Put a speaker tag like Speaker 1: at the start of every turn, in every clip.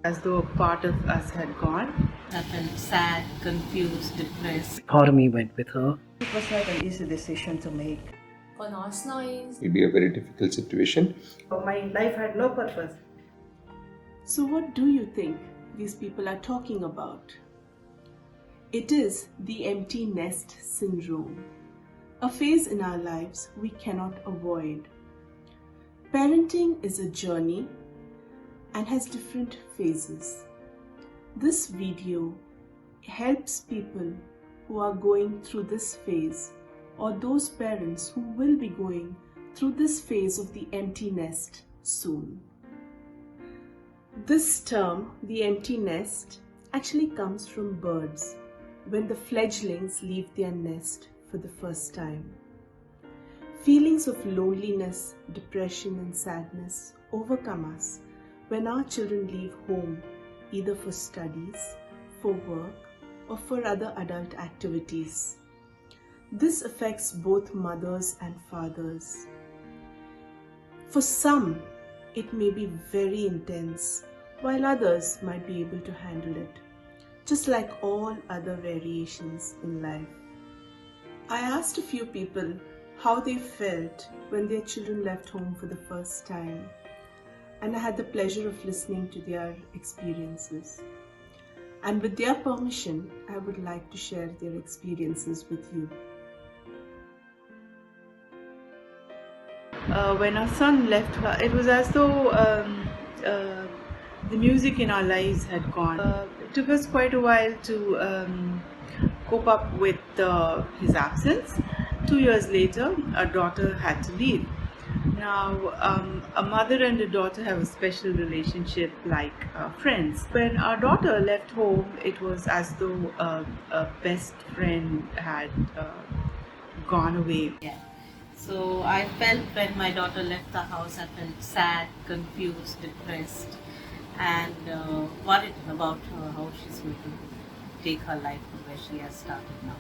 Speaker 1: as though a part of us had gone.
Speaker 2: I felt sad, confused, depressed.
Speaker 3: Part of me went with her.
Speaker 4: It was not an easy decision to make.
Speaker 5: It will be a very difficult situation.
Speaker 4: My life had no purpose.
Speaker 6: So what do you think these people are talking about? It is the empty nest syndrome, a phase in our lives we cannot avoid. Parenting is a journey and has different phases. This video helps people who are going through this phase, or those parents who will be going through this phase of the empty nest soon. This term, the empty nest, actually comes from birds when the fledglings leave their nest for the first time. Feelings of loneliness, depression, and sadness overcome us when our children leave home, either for studies, for work, or for other adult activities. This affects both mothers and fathers. For some, it may be very intense, while others might be able to handle it, just like all other variations in life. I asked a few people how they felt when their children left home for the first time, and I had the pleasure of listening to their experiences. And with their permission, I would like to share their experiences with you.
Speaker 1: When our son left, it was as though the music in our lives had gone. It took us quite a while to cope up with his absence. 2 years later, our daughter had to leave. Now, a mother and a daughter have a special relationship like friends. When our daughter left home, it was as though a best friend had gone away.
Speaker 2: Yeah. So I felt when my daughter left the house, I felt sad, confused, depressed, and worried about her, how she's going to take her life from where she has started now.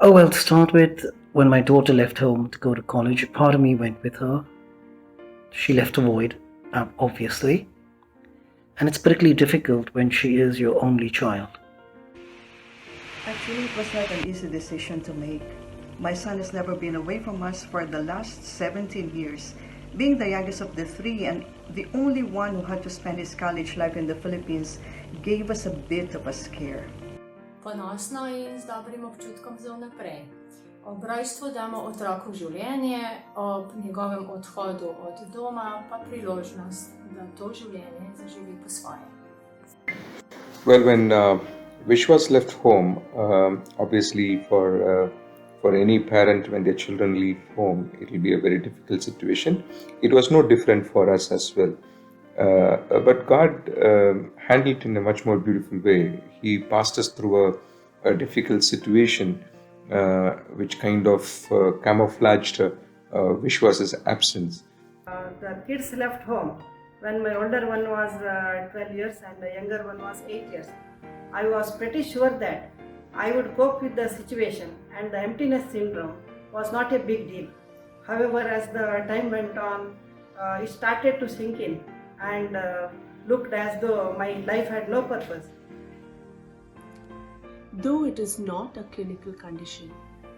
Speaker 3: Oh, well, to start with, when my daughter left home to go to college, part of me went with her. She left a void, obviously. And it's particularly difficult when she is your only child.
Speaker 4: Actually, it was not an easy decision to make. My son has never been away from us for the last 17 years. Being the youngest of the three and the only one who had to spend his college life in the Philippines gave us a bit of a scare.
Speaker 5: Ponosno in z dobrim občutkom za vnaprej. Ob rojstvu damo otroku življenje, ob njegovem odhodu od doma pa priložnost, da to življenje zaživi po svoje.
Speaker 7: Well, when Vish was left home, obviously for any parent, when their children leave home, it will be a very difficult situation. It was no different for us as well. But God handled it in a much more beautiful way. He passed us through a difficult situation, which kind of camouflaged Vishwas's absence.
Speaker 4: The kids left home when my older one was 12 years and the younger one was 8 years. I was pretty sure that I would cope with the situation and the emptiness syndrome was not a big deal. However, as the time went on, it started to sink in and looked as though my life had no purpose.
Speaker 6: Though it is not a clinical condition,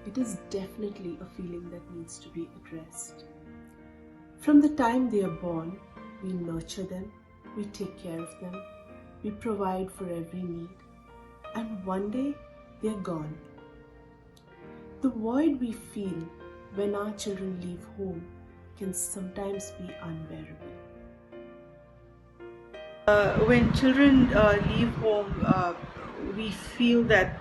Speaker 6: it is definitely a feeling that needs to be addressed. From the time they are born, we nurture them, we take care of them, we provide for every need, and one day they are gone. The void we feel when our children leave home can sometimes be unbearable.
Speaker 1: When children leave home, we feel that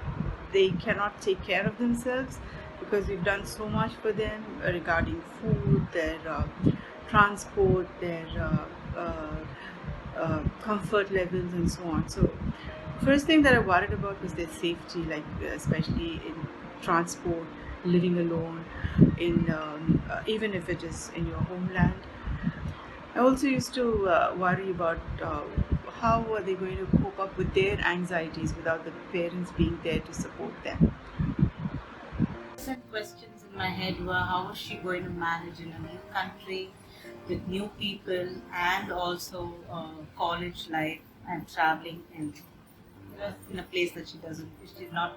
Speaker 1: they cannot take care of themselves because we've done so much for them regarding food, their transport, their comfort levels and so on. So first thing that I worried about was their safety, like especially in transport, living alone, in even if it is in your homeland. I also used to worry about how are they going to cope up with their anxieties without the parents being there to support them.
Speaker 2: constant questions in my head were how was she going to manage in a new country with new people and also college life and traveling in a place that she's not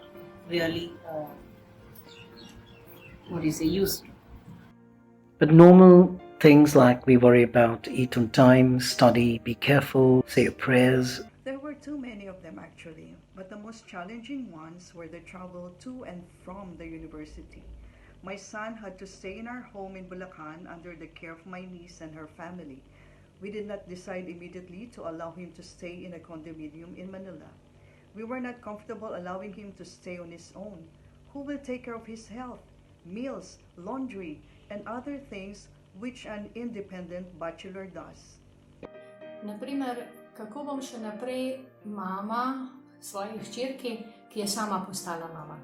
Speaker 2: really, used to.
Speaker 3: But normal things like we worry about eat on time, study, be careful, say your prayers.
Speaker 8: There were too many of them actually, but the most challenging ones were the travel to and from the university. My son had to stay in our home in Bulacan under the care of my niece and her family. We did not decide immediately to allow him to stay in a condominium in Manila. We were not comfortable allowing him to stay on his own. Who will take care of his health, meals, laundry, and other things which an independent bachelor does?
Speaker 5: Naprimer, kako bom še naprej mama svoji hčerki, ki je sama postala mama.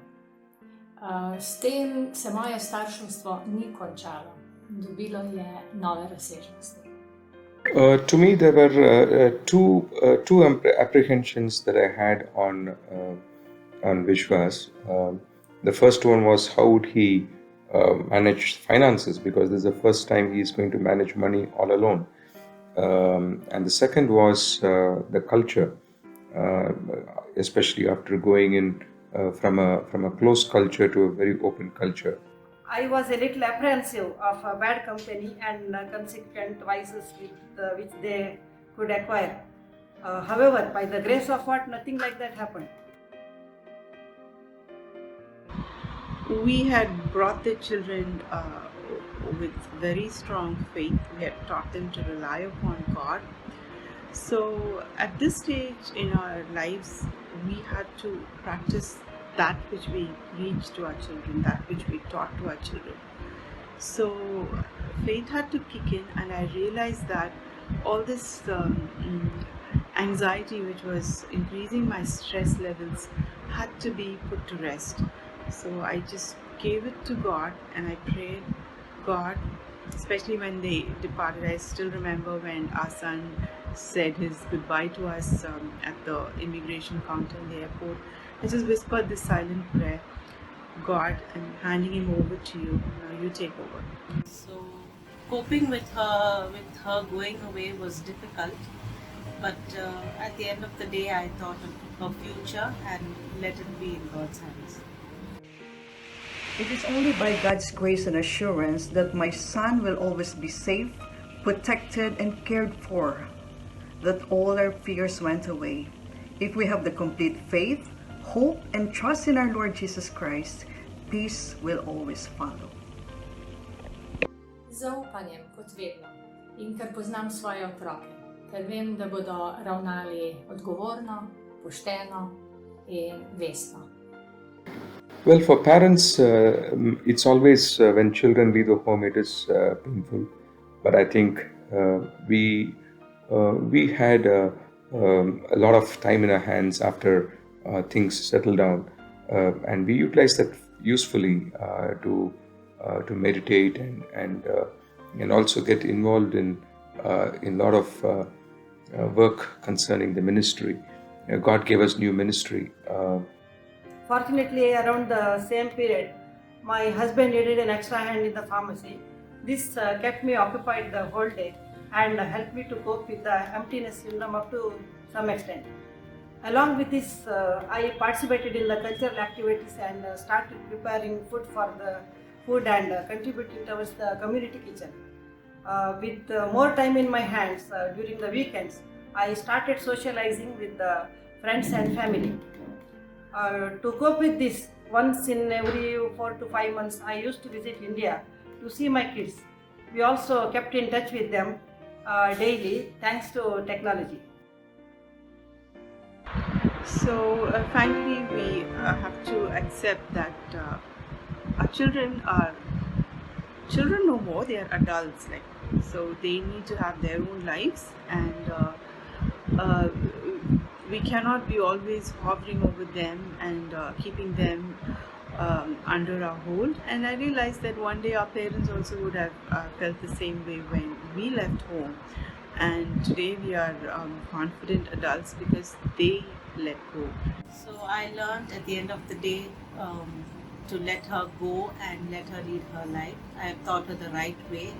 Speaker 5: S tem se moje starševstvo ni končalo. Dobilo je nove razsežnosti.
Speaker 7: To me, there were two apprehensions that I had on Vishwas. The first one was how would he manage finances, because this is the first time he is going to manage money all alone. And the second was the culture, especially after going in from a closed culture to a very open culture.
Speaker 4: I was a little apprehensive of a bad company and consequent vices which they could acquire. However, by the grace of God, nothing like that happened.
Speaker 1: We had brought the children with very strong faith. We had taught them to rely upon God. So at this stage in our lives, we had to practice that which we preach to our children, that which we taught to our children. So faith had to kick in, and I realized that all this anxiety which was increasing my stress levels had to be put to rest. So I just gave it to God and I prayed, God, especially when they departed. I still remember when our son said his goodbye to us at the immigration counter in the airport. I just whispered this silent prayer, God, I'm handing him over to you. Now you take over.
Speaker 2: So coping with her going away was difficult, but at the end of the day, I thought of her future and let it be in God's hands.
Speaker 8: It is only by God's grace and assurance that my son will always be safe, protected, and cared for, that all our fears went away. If we have the complete faith, hope, and trust in our Lord Jesus Christ, peace will always follow.
Speaker 5: Z zaupanjem, kot vedno. In ker poznam svoje otroke, ker vem, da bodo ravnali odgovorno, pošteno in vestno.
Speaker 7: Well, for parents, it's always when children leave the home, it is painful. But I think we had a lot of time in our hands after things settled down, and we utilized that usefully to meditate and also get involved in a lot of work concerning the ministry. God gave us new ministry.
Speaker 4: Fortunately, around the same period, my husband needed an extra hand in the pharmacy. This kept me occupied the whole day and helped me to cope with the emptiness syndrome up to some extent. Along with this, I participated in the cultural activities and started preparing food and contributing towards the community kitchen. With more time in my hands during the weekends, I started socializing with friends and family. To cope with this, once in every 4 to 5 months, I used to visit India to see my kids. We also kept in touch with them daily thanks to technology.
Speaker 1: So finally, we have to accept that our children are children no more; they are adults. So they need to have their own lives, and we cannot be always hovering over them and keeping them under our hold. And I realized that one day our parents also would have felt the same way when we left home. And today we are confident adults because they let go.
Speaker 2: So I learned at the end of the day, to let her go and let her lead her life. I have taught her the right way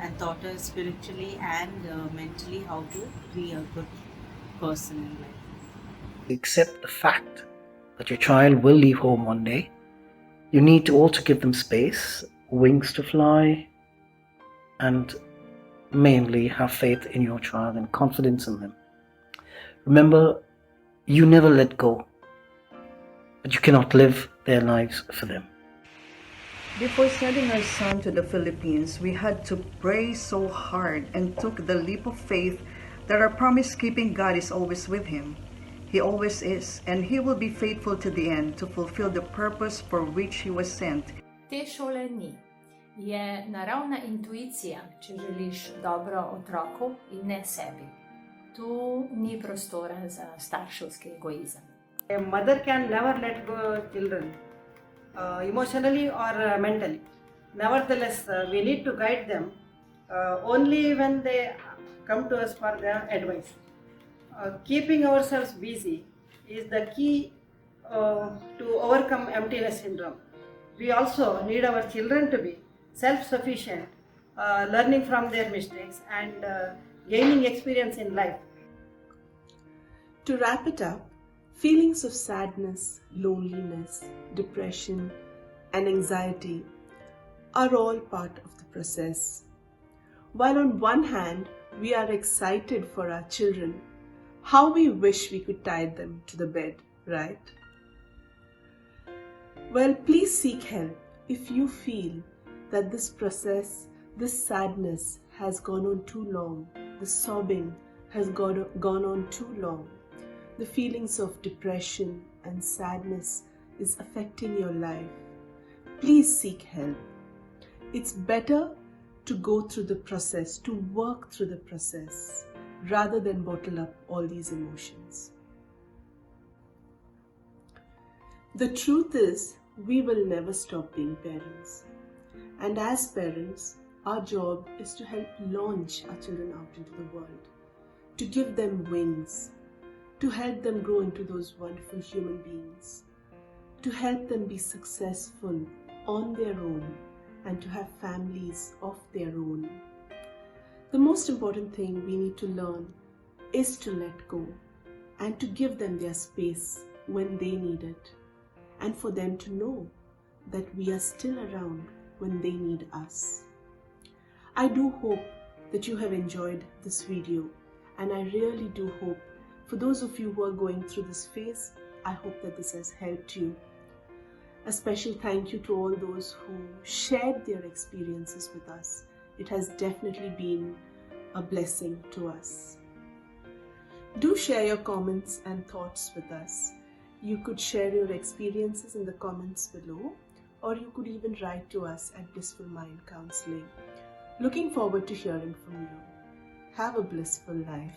Speaker 2: and taught her spiritually and mentally how to be a good person in life.
Speaker 3: Accept the fact that your child will leave home one day. You need to also give them space, wings to fly, and mainly have faith in your child and confidence in them. Remember, you never let go, but you cannot live their lives for them.
Speaker 8: Before sending our son to the Philippines, we had to pray so hard and took the leap of faith that our promise-keeping God is always with him. He always is, and he will be faithful to the end to fulfill the purpose for which he was sent.
Speaker 5: Te šole ni. Je naravna intuicija, če želiš dobro otroku in ne sebi. Tu ni prostora za starševski egoizem.
Speaker 4: A mother can never let go children, emotionally or mentally. Nevertheless, we need to guide them only when they come to us for their advice. Keeping ourselves busy is the key to overcome emptiness syndrome. We also need our children to be self-sufficient, learning from their mistakes and gaining experience in life.
Speaker 6: To wrap it up, feelings of sadness, loneliness, depression, and anxiety are all part of the process. While on one hand, we are excited for our children, how we wish we could tie them to the bed, right? Well, please seek help if you feel that this process, this sadness has gone on too long, the sobbing has gone on too long, the feelings of depression and sadness is affecting your life. Please seek help. It's better to go through the process, to work through the process, rather than bottle up all these emotions. The truth is, we will never stop being parents. And as parents, our job is to help launch our children out into the world, to give them wings, to help them grow into those wonderful human beings, to help them be successful on their own and to have families of their own. The most important thing we need to learn is to let go and to give them their space when they need it, and for them to know that we are still around when they need us. I do hope that you have enjoyed this video, and I really do hope for those of you who are going through this phase, I hope that this has helped you. A special thank you to all those who shared their experiences with us. It has definitely been a blessing to us. Do share your comments and thoughts with us. You could share your experiences in the comments below, or you could even write to us at Blissful Mind Counseling. Looking forward to hearing from you. Have a blissful life.